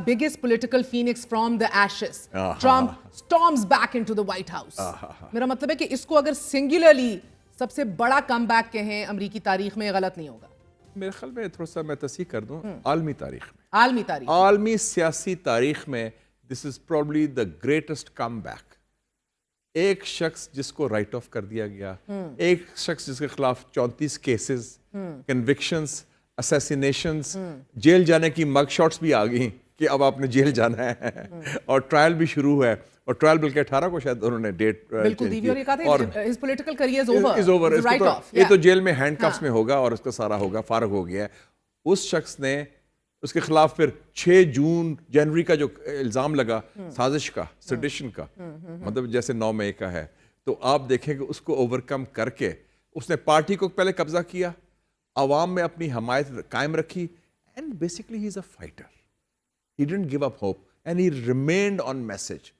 biggest political phoenix from the ashes. Trump storms back into the White House. میرا مطلب ہے کہ اس کو اگر singularly سب سے بڑا کم بیک کہیں امریکی تاریخ میں غلط نہیں ہوگا. میرے خیال میں تھوڑا سا میں تصحیح کر دوں عالمی تاریخ میں. عالمی سیاسی تاریخ میں this is probably the greatest comeback. ایک شخص جس کو رائٹ آف کر دیا گیا, ایک شخص جس کے خلاف 34 کیسز, کنوکشنز, اسیسینیشنز, جیل جانے کی مگ شاٹس بھی آ گئیں کہ اب آپ نے جیل جانا ہے, اور ٹرائل بھی شروع ہے, اور ٹرائل بلکہ 18 کو شاید انہوں نے date his political career is over. یہ تو جیل میں ہینڈ کفس میں ہوگا اور اس کا سارا ہوگا, فارغ ہو گیا ہے. اس شخص نے اس کے خلاف پھر 6 جنوری کا جو الزام لگا سازش کا, سیڈیشن کا, مطلب جیسے 9 مئی کا ہے, تو آپ دیکھیں کہ اس کو اوورکم کر کے اس نے پارٹی کو پہلے قبضہ کیا, عوام میں اپنی حمایت قائم رکھی, and basically he is a fighter. He didn't give up hope and he remained on message.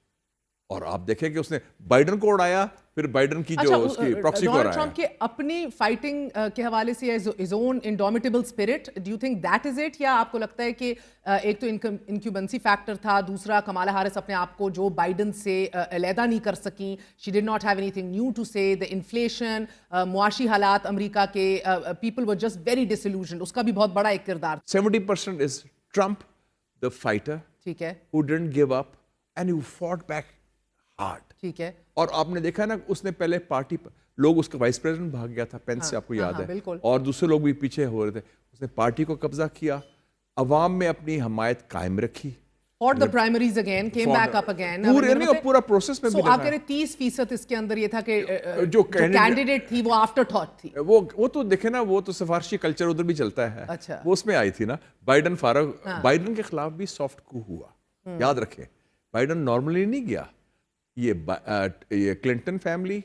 اور آپ دیکھیں کہ اس نے بائیڈن کو اڑایا, پھر بائیڈن کی جو اس کی پراکسی کو اڑایا. ڈونلڈ ٹرمپ کے اپنی فائٹنگ کے حوالے سے his own indomitable spirit, do you think that is it? یا آپ کو لگتا ہے کہ ایک تو انکیوبنسی فیکٹر تھا, دوسرا کمالا ہیرس اپنے آپ کو جو بائیڈن سے علیحدہ نہیں کر سکیں, she did not have anything new to say, the inflation, معاشی حالات امریکہ کے, people were just very disillusioned, اس کا بھی بہت بڑا ایک کردار. 70% is Trump, the fighter, ٹھیک ہے, who didn't give up and who fought back hard. ٹھیک ہے. اور آپ نے دیکھا نا اس نے پہلے پارٹی پر لوگ, اس کا وائس پریزیڈنٹ بھاگ گیا تھا پینس سے, آپ کو یاد ہے, اور دوسرے لوگ بھی پیچھے ہو رہے تھے. اس نے پارٹی کو قبضہ کیا, عوام میں اپنی حمایت قائم رکھی, اور the primaries again came back up again. پورا پروسیس میں بھی آپ کہہ رہے 30% اس کے اندر یہ تھا کہ جو کینڈیڈیٹ تھی وہ آفٹر تھاٹ تھی. وہ تو دیکھیں نا, وہ تو سفارشی کلچر ادھر بھی چلتا ہے, وہ اس میں آئی تھی نا. بائیڈن فارغ, بائیڈن کے خلاف بھی سافٹ کو ہوا, یاد رکھیں. بائیڈن نارملی نہیں گیا, یہ Clinton family,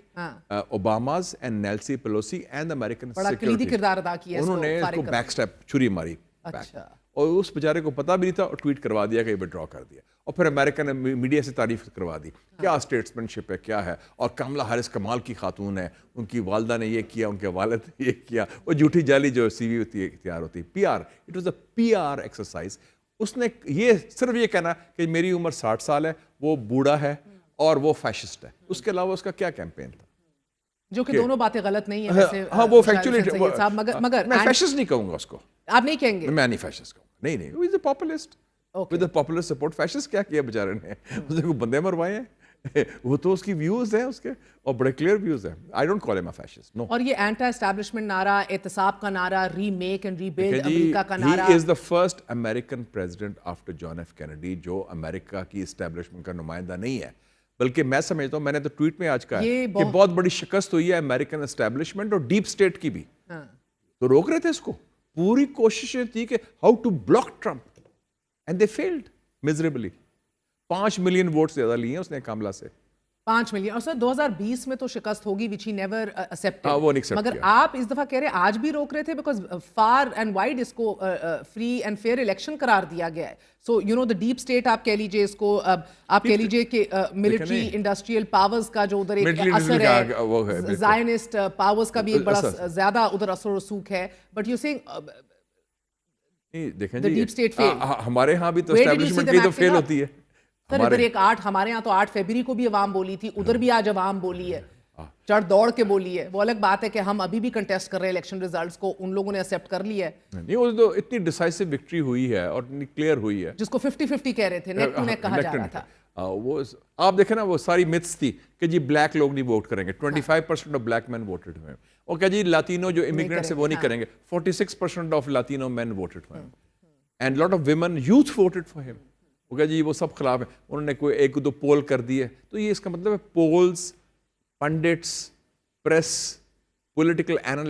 Obamas and Nancy Pelosi and American کلیدی کردار ادا کیا, انہوں نے اس کو بیک سٹیپ چھری ماری, اور اس بیچارے کو پتا بھی نہیں تھا, اور ٹویٹ کروا دیا کہ ودرا کر دیا, اور پھر امریکن میڈیا سے تعریف کروا دی, کیا اسٹیٹسمین شپ ہے, کیا ہے. اور کملا ہیرس کمال کی خاتون ہے, ان کی والدہ نے یہ کیا, ان کے والد نے یہ کیا, وہ جھوٹی جعلی جو سی وی ہوتی ہے اختیار ہوتی ہے, P R, it was a P R exercise. اس نے یہ صرف یہ کہنا کہ میری عمر 60 سال ہے, وہ بوڑھا ہے اور وہ فیشسٹ ہے, اس کے علاوہ اس کا کیا کیمپین تھا, جو کہ دونوں باتیں غلط نہیں ہیں ویسے. ہاں وہ فیکچولی, مگر میں فیشسٹ نہیں کہوں گا اس کو, آپ نہیں کہیں گے, میں نہیں فیشسٹ کہوں گا, نہیں, وہ is a populist with a popular support. Fascist کیا کیا بیچارے نے, اس نے کوئی بندے مروائے ہیں, وہ تو اس کی ویوز ہیں اس کے, اور بڑے کلیئر ویوز ہیں. آئی ڈونٹ کال ہم اے فیشسٹ, نو. اور یہ اینٹی اسٹیبلشمنٹ نعرہ, احتساب کا نعرہ, remake and rebuild America کا نعرہ. He is the first American president after John F Kennedy جو امریکہ کی اسٹیبلشمنٹ کا نمائندہ نہیں ہے, بلکہ میں سمجھتا ہوں, میں نے تو ٹویٹ میں آج کہا کہ بہت بڑی شکست ہوئی ہے امریکن اسٹیبلشمنٹ اور ڈیپ اسٹیٹ کی بھی. تو روک رہے تھے اس کو, پوری کوششیں تھی کہ how to block Trump, and they failed miserably. 5 million votes زیادہ لیے ہیں اس نے کاملا سے, 5 ملین. اور سر 2020 میں تو شکست ہوگی which he never accepted. وہ نہیں accept مگر آپ اس دفعہ کہہ رہے آج بھی روک رہے تھے because far and wide اس کو free and fair election قرار دیا گیا ہے. So you know the deep state آپ کہہ لیجئے اس کو, آپ کہہ لیجئے کہ military industrial powers کا جو ادھر ایک اثر ہے, Zionist powers کا بھی ایک بڑا زیادہ ادھر اثر و رسوخ ہے. But you're saying the deep state failed. ہمارے ہاں بھی تو اسٹیبلشمنٹ کی تو فیل ہوتی ہے. سر ادھر ایک 8, ہمارے یہاں تو 8 فیبری کو بھی عوام بولی تھی, ادھر بھی آج عوام بولی ہے, چڑھ دوڑ کے بولی ہے. وہ الگ بات ہے کہ ہم ابھی بھی کنٹیسٹ کر رہے ہیں الیکشن ریزلٹس کو, ان لوگوں نے ایکسیپٹ کر لیا ہے. نہیں, وہ تو اتنی ڈیسائسو وکٹری ہوئی ہے اور اتنی کلیئر ہوئی ہے, جس کو 50-50 کہہ رہے تھے, نیک ٹو نیک کہا جا رہا تھا. وہ آپ دیکھیں نا, وہ ساری متس تھی کہ جی بلیک لوگ نہیں ووٹ کریں گے, 25% آف بلیک مین ووٹڈ ہوئے, اور کہ جی لاتینو جو امیگرینٹس ہیں وہ نہیں کریں گے, 46% آف لاتینو مین ووٹڈ ہوئے, and lot of women youth voted for ہم. وہ کہا جی وہ سب خلاف ہیں, انہوں نے کوئی 1-2 پول کر دیے. تو یہ اس کا مطلب ہے پولز, پنڈٹس, پریس, پولیٹیکل اینالسٹ